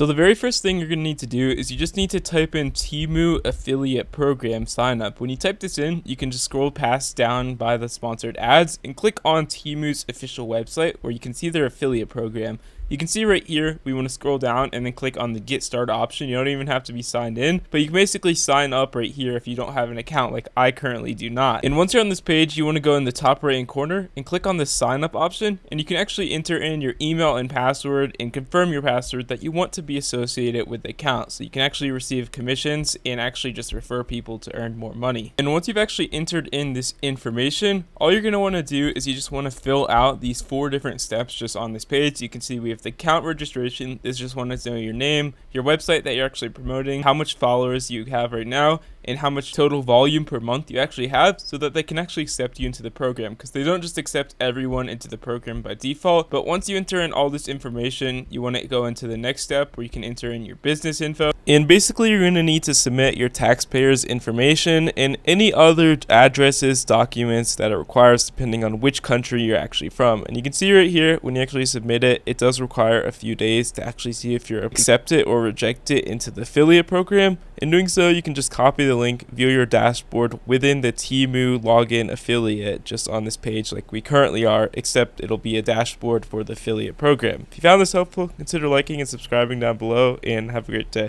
So the very first thing you're going to need to do is you just need to type in Temu affiliate program sign up. When you type this in, you can just scroll past down by the sponsored ads and click on Temu's official website where you can see their affiliate program. You can see right here, we want to scroll down and then click on the get started option. You don't even have to be signed in, but you can basically sign up right here if you don't have an account like I currently do not. And once you're on this page, you want to go in the top right hand corner and click on the sign up option, and you can actually enter in your email and password and confirm your password that you want to be associated with the account. So you can actually receive commissions and actually just refer people to earn more money. And once you've actually entered in this information, all you're going to want to do is you just want to fill out these 4 different steps just on this page. You can see we have the account registration. This just wants to know your name, your website that you're actually promoting, how much followers you have right now, and how much total volume per month you actually have, so that they can actually accept you into the program, because they don't just accept everyone into the program by default. But once you enter in all this information, you want to go into the next step where you can enter in your business info, and basically you're going to need to submit your taxpayers information and any other addresses, documents that it requires depending on which country you're actually from. And you can see right here, when you actually submit it, it does require a few days to actually see if you're accepted or rejected into the affiliate program. In doing so, you can just copy the link, view your dashboard within the Temu login affiliate just on this page like we currently are, except it'll be a dashboard for the affiliate program. If you found this helpful, consider liking and subscribing down below, and have a great day.